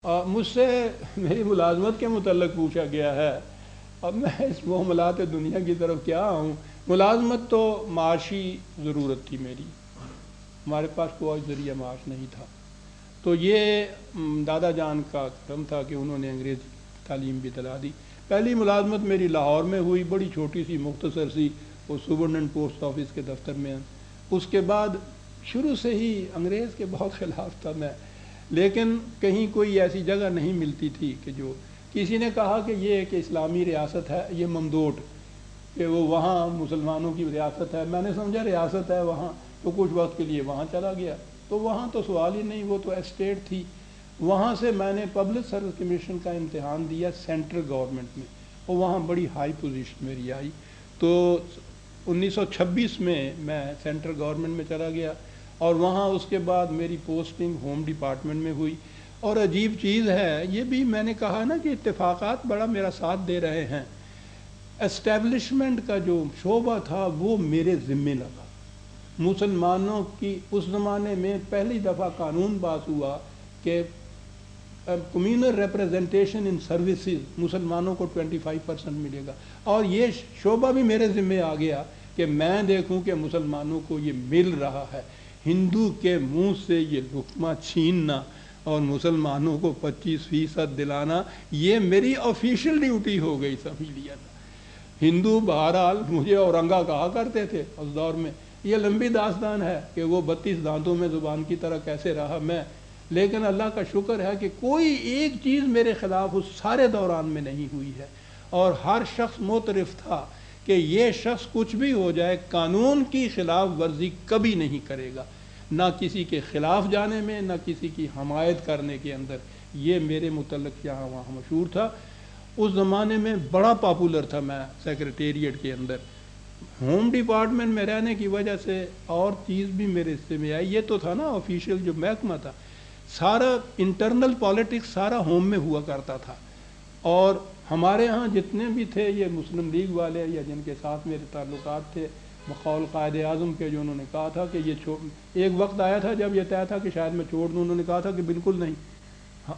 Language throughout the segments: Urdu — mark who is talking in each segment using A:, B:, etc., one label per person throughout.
A: مجھ سے میری ملازمت کے متعلق پوچھا گیا ہے۔ اب میں اس معاملات دنیا کی طرف کیا آؤں۔ ملازمت تو معاشی ضرورت تھی میری، ہمارے پاس کوئی ذریعہ معاش نہیں تھا، تو یہ دادا جان کا کرم تھا کہ انہوں نے انگریزی تعلیم بھی دلا دی۔ پہلی ملازمت میری لاہور میں ہوئی، بڑی چھوٹی سی مختصر سی، وہ سپرنٹینڈنٹ پوسٹ آفس کے دفتر میں۔ اس کے بعد شروع سے ہی انگریز کے بہت خلاف تھا میں، لیکن کہیں کوئی ایسی جگہ نہیں ملتی تھی کہ جو کسی نے کہا کہ یہ ایک اسلامی ریاست ہے، یہ ممدوٹ، کہ وہ وہاں مسلمانوں کی ریاست ہے۔ میں نے سمجھا ریاست ہے وہاں، تو کچھ وقت کے لیے وہاں چلا گیا، تو وہاں تو سوال ہی نہیں، وہ تو اسٹیٹ تھی۔ وہاں سے میں نے پبلک سروس کمیشن کا امتحان دیا سینٹرل گورنمنٹ میں، اور وہاں بڑی ہائی پوزیشن میری آئی۔ تو 1926 میں سینٹرل گورنمنٹ میں چلا گیا، اور وہاں اس کے بعد میری پوسٹنگ ہوم ڈپارٹمنٹ میں ہوئی۔ اور عجیب چیز ہے، یہ بھی میں نے کہا نا کہ اتفاقات بڑا میرا ساتھ دے رہے ہیں۔ اسٹیبلشمنٹ کا جو شعبہ تھا وہ میرے ذمے لگا۔ مسلمانوں کی اس زمانے میں پہلی دفعہ قانون پاس ہوا کہ کمیونل ریپرزنٹیشن ان سروسز، مسلمانوں کو 25% ملے گا، اور یہ شعبہ بھی میرے ذمے آ گیا کہ میں دیکھوں کہ مسلمانوں کو یہ مل رہا ہے۔ ہندو کے منہ سے یہ لقمہ چھیننا اور مسلمانوں کو 25% دلانا، یہ میری آفیشیل ڈیوٹی ہو گئی، سمجھ لیا تھا۔ ہندو بہرحال مجھے اورنگا کہا کرتے تھے اس دور میں، یہ لمبی داستان ہے کہ وہ 32 دانتوں میں زبان کی طرح کیسے رہا میں، لیکن اللہ کا شکر ہے کہ کوئی ایک چیز میرے خلاف اس سارے دوران میں نہیں ہوئی ہے، اور ہر شخص معترف تھا کہ یہ شخص کچھ بھی ہو جائے قانون کی خلاف ورزی کبھی نہیں کرے گا، نہ کسی کے خلاف جانے میں، نہ کسی کی حمایت کرنے کے اندر۔ یہ میرے متعلق یہاں وہاں مشہور تھا۔ اس زمانے میں بڑا پاپولر تھا میں سیکریٹریٹ کے اندر۔ ہوم ڈپارٹمنٹ میں رہنے کی وجہ سے اور چیز بھی میرے حصے میں آئی۔ یہ تو تھا نا آفیشیل جو محکمہ تھا، سارا انٹرنل پالیٹکس سارا ہوم میں ہوا کرتا تھا، اور ہمارے ہاں جتنے بھی تھے یہ مسلم لیگ والے یا جن کے ساتھ میرے تعلقات تھے، بقول قائد اعظم کے، جو انہوں نے کہا تھا کہ یہ ایک وقت آیا تھا جب یہ طے تھا کہ شاید میں چھوڑ دوں، انہوں نے کہا تھا کہ بالکل نہیں،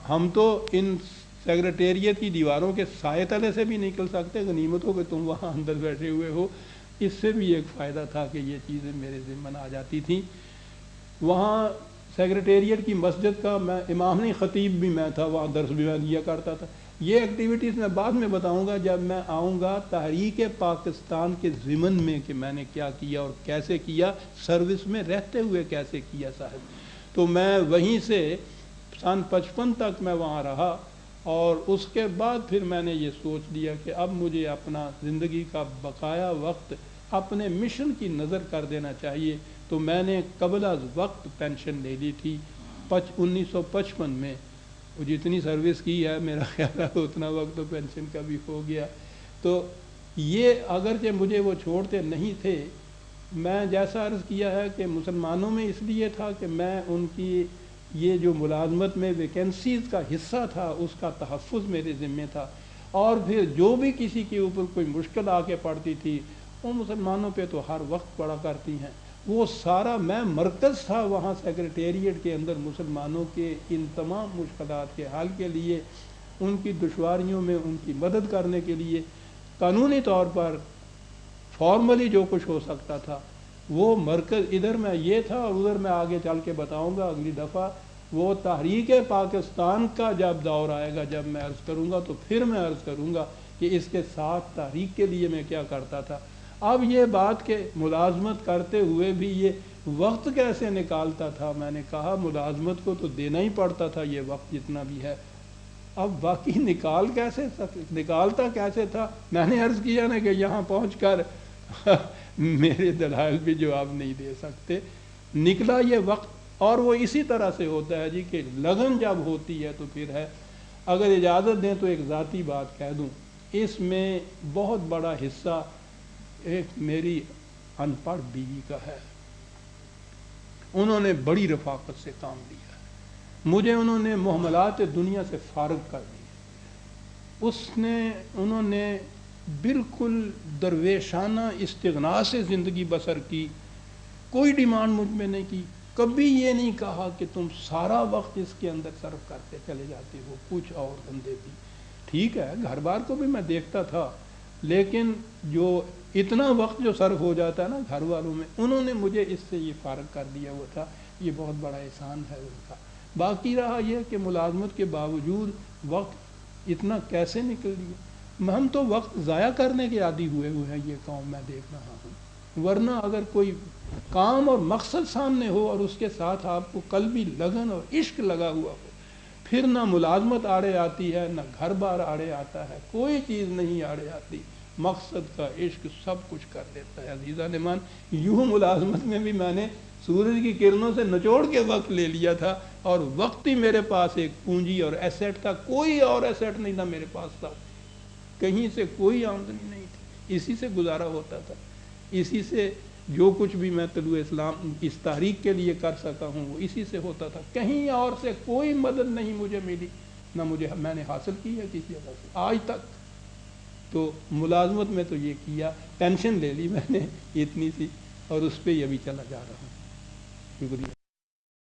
A: ہم تو ان سیکریٹریٹ کی دیواروں کے سائے تلے سے بھی نکل سکتے، غنیمت ہو کہ تم وہاں اندر بیٹھے ہوئے ہو۔ اس سے بھی ایک فائدہ تھا کہ یہ چیزیں میرے ذمن آ جاتی تھیں۔ وہاں سیکریٹریٹ کی مسجد کا میں امام نہیں، خطیب بھی میں تھا، وہاں درس بھی میں دیا کرتا تھا۔ یہ ایکٹیویٹیز میں بعد میں بتاؤں گا جب میں آؤں گا تحریک پاکستان کے ضمن میں کہ میں نے کیا کیا اور کیسے کیا، سروس میں رہتے ہوئے کیسے کیا صاحب۔ تو میں وہیں سے سن 55 تک میں وہاں رہا، اور اس کے بعد پھر میں نے یہ سوچ لیا کہ اب مجھے اپنا زندگی کا بقایا وقت اپنے مشن کی نظر کر دینا چاہیے۔ تو میں نے قبل از وقت پینشن لے لی تھی 1955 میں۔ جتنی سروس کی ہے میرا خیال ہے اتنا وقت تو پینشن کا بھی ہو گیا۔ تو یہ اگرچہ مجھے وہ چھوڑتے نہیں تھے، میں جیسا عرض کیا ہے کہ مسلمانوں میں اس لیے تھا کہ میں ان کی یہ جو ملازمت میں ویکنسیز کا حصہ تھا اس کا تحفظ میرے ذمے تھا، اور پھر جو بھی کسی کے اوپر کوئی مشکل آ کے پڑتی تھی، وہ مسلمانوں پہ تو ہر وقت پڑا کرتی ہیں، وہ سارا میں مرکز تھا وہاں سیکریٹریٹ کے اندر مسلمانوں کے ان تمام مشکلات کے حل کے لیے، ان کی دشواریوں میں ان کی مدد کرنے کے لیے۔ قانونی طور پر فارملی جو کچھ ہو سکتا تھا وہ مرکز ادھر میں یہ تھا، اور ادھر میں آگے چل کے بتاؤں گا اگلی دفعہ۔ وہ تحریک پاکستان کا جب دور آئے گا، جب میں عرض کروں گا تو پھر میں عرض کروں گا کہ اس کے ساتھ تحریک کے لیے میں کیا کرتا تھا۔ اب یہ بات کہ ملازمت کرتے ہوئے بھی یہ وقت کیسے نکالتا تھا، میں نے کہا ملازمت کو تو دینا ہی پڑتا تھا یہ وقت جتنا بھی ہے، اب باقی نکالتا کیسے تھا، میں نے عرض کیا نا کہ یہاں پہنچ کر میرے دلائل بھی جواب نہیں دے سکتے۔ نکلا یہ وقت، اور وہ اسی طرح سے ہوتا ہے جی کہ لگن جب ہوتی ہے تو پھر ہے۔ اگر اجازت دیں تو ایک ذاتی بات کہہ دوں، اس میں بہت بڑا حصہ ایک میری ان پڑھ بیوی کا ہے۔ انہوں نے بڑی رفاقت سے کام لیا، مجھے انہوں نے معاملات دنیا سے فارغ کر دیا۔ انہوں نے بالکل درویشانہ استغنا سے زندگی بسر کی، کوئی ڈیمانڈ مجھ میں نہیں کی، کبھی یہ نہیں کہا کہ تم سارا وقت اس کے اندر صرف کرتے چلے جاتے ہو، کچھ اور دھندے بھی ٹھیک ہے، گھر بار کو بھی میں دیکھتا تھا، لیکن جو اتنا وقت جو صرف ہو جاتا ہے نا گھر والوں میں، انہوں نے مجھے اس سے یہ فارغ کر دیا ہوا تھا، یہ بہت بڑا احسان ہے ان کا۔ باقی رہا یہ کہ ملازمت کے باوجود وقت اتنا کیسے نکل لیا، ہم تو وقت ضائع کرنے کے عادی ہوئے ہیں، یہ قوم میں دیکھ رہا ہوں۔ ورنہ اگر کوئی کام اور مقصد سامنے ہو اور اس کے ساتھ آپ کو قلبی لگن اور عشق لگا ہوا ہو، پھر نہ ملازمت آڑے آتی ہے، نہ گھر بار آڑے آتا ہے، کوئی چیز نہیں آڑے آتی، مقصد کا عشق سب کچھ کر دیتا ہے۔ عزیزان ایمان، یوں ملازمت میں بھی میں نے سورج کی کرنوں سے نچوڑ کے وقت لے لیا تھا، اور وقت ہی میرے پاس ایک پونجی اور ایسیٹ تھا، کوئی اور ایسیٹ نہیں تھا میرے پاس تھا، کہیں سے کوئی آمدنی نہیں تھی، اسی سے گزارا ہوتا تھا، اسی سے جو کچھ بھی میں طلوع اسلام اس تحریک کے لیے کر سکا ہوں وہ اسی سے ہوتا تھا، کہیں اور سے کوئی مدد نہیں مجھے ملی، نہ میں نے حاصل کی ہے کسی جگہ سے آج تک۔ تو ملازمت میں تو یہ کیا، پینشن لے لی میں نے اتنی سی، اور اس پہ یہ بھی چلا جا رہا ہوں۔ شکریہ۔